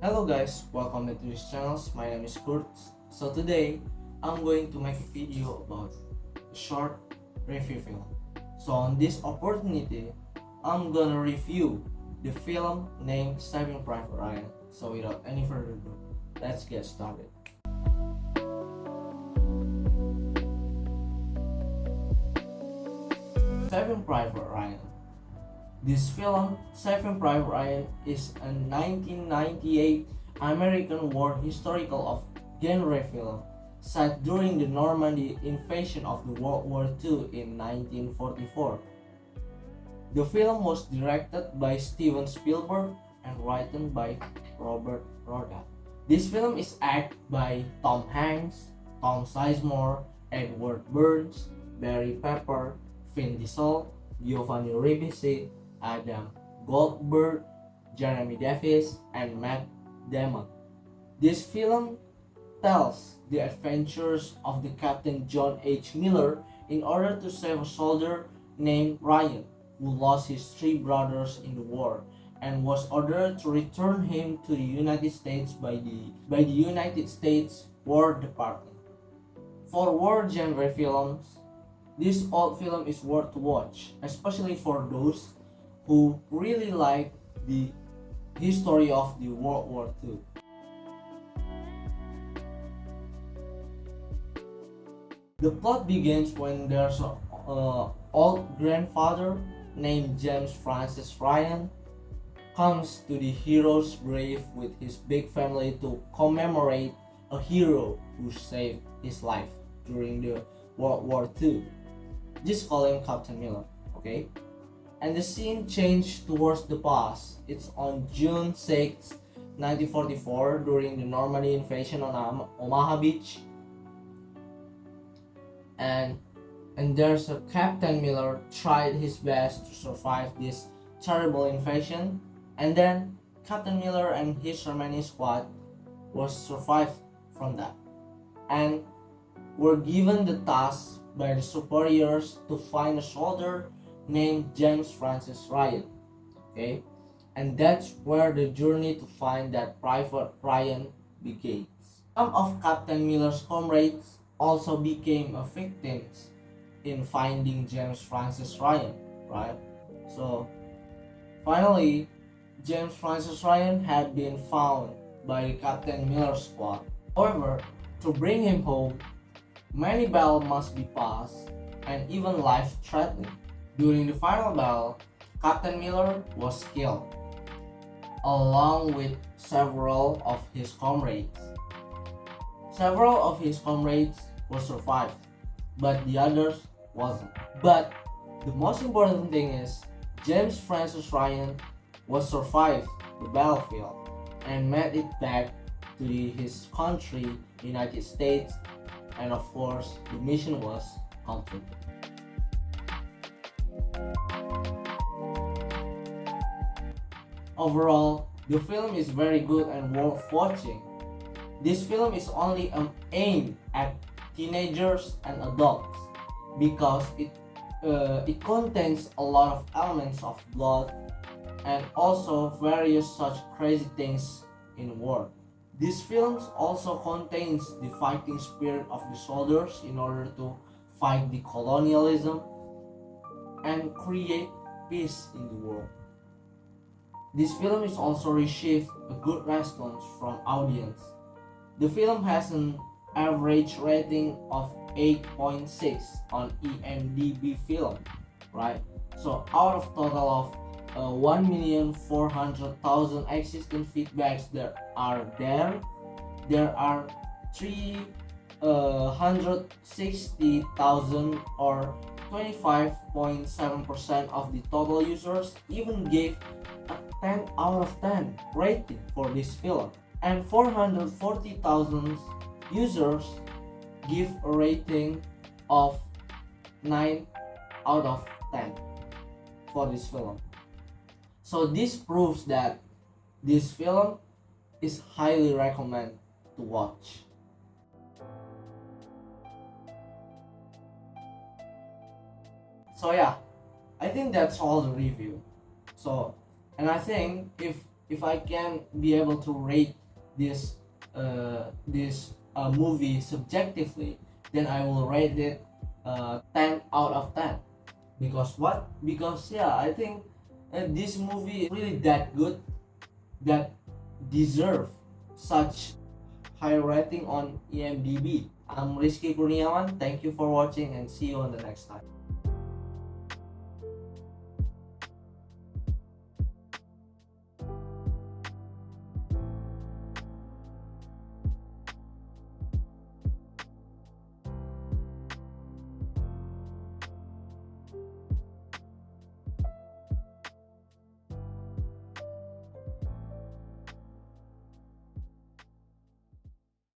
Hello guys, welcome back to this channel. My name is Kurt. So today I'm going to make a video about a short review film. So on this opportunity, I'm gonna review the film named Saving Private Ryan. So without any further ado, let's get started. Saving Private Ryan. This film, Saving Private Ryan, is a 1998 American war historical of genre film set during the Normandy invasion of the World War II in 1944. The film was directed by Steven Spielberg and written by Robert Rodat. This film is acted by Tom Hanks, Tom Sizemore, Edward Burns, Barry Pepper, Vin Diesel, Giovanni Ribisi, Adam Goldberg, Jeremy Davis, and Matt Damon. This film tells the adventures of the Captain John H. Miller in order to save a soldier named Ryan who lost his three brothers in the war and was ordered to return him to the United States by the United States War Department. For war genre films, this old film is worth to watch, especially for those who really like the history of the World War II. The plot begins when there's an old grandfather named James Francis Ryan comes to the hero's grave with his big family to commemorate a hero who saved his life during the World War II. Just call him Captain Miller, okay? And the scene changed towards the past. It's on June 6, 1944, during the Normandy invasion on Omaha Beach. And there's a Captain Miller tried his best to survive this terrible invasion, and then Captain Miller and his remaining squad was survived from that, and were given the task by the superiors to find a soldier named James Francis Ryan. Okay, and that's where the journey to find that Private Ryan begins. Some of Captain Miller's comrades also became victims in finding James Francis Ryan, right? So finally, James Francis Ryan had been found by Captain Miller's squad. However, to bring him home, many battles must be passed and even life-threatening. During the final battle, Captain Miller was killed, along with several of his comrades. Several of his comrades were survived, but the others wasn't. But the most important thing is James Francis Ryan was survived the battlefield and made it back to his country, United States, and of course the mission was completed. Overall, the film is very good and worth watching. This film is only aimed at teenagers and adults because it contains a lot of elements of blood and also various such crazy things in war. This film also contains the fighting spirit of the soldiers in order to fight the colonialism and create peace in the world. This film is also received a good response from audience. The film has an average rating of 8.6 on IMDb film, right? So out of total of 1,400,000 existing feedbacks there are 360,000 or 25.7% of the total users even gave a 10 out of 10 rating for this film, and 440,000 users give a rating of 9 out of 10 for this film. So this proves that this film is highly recommended to watch. So yeah, I think that's all the review. So, and I think if if I can be able to rate this movie subjectively, then I will rate it 10 out of 10. Because what? Because yeah, I think this movie is really that good, that deserve such high rating on IMDb. I'm Rizky Kurniawan. Thank you for watching and see you on the next time.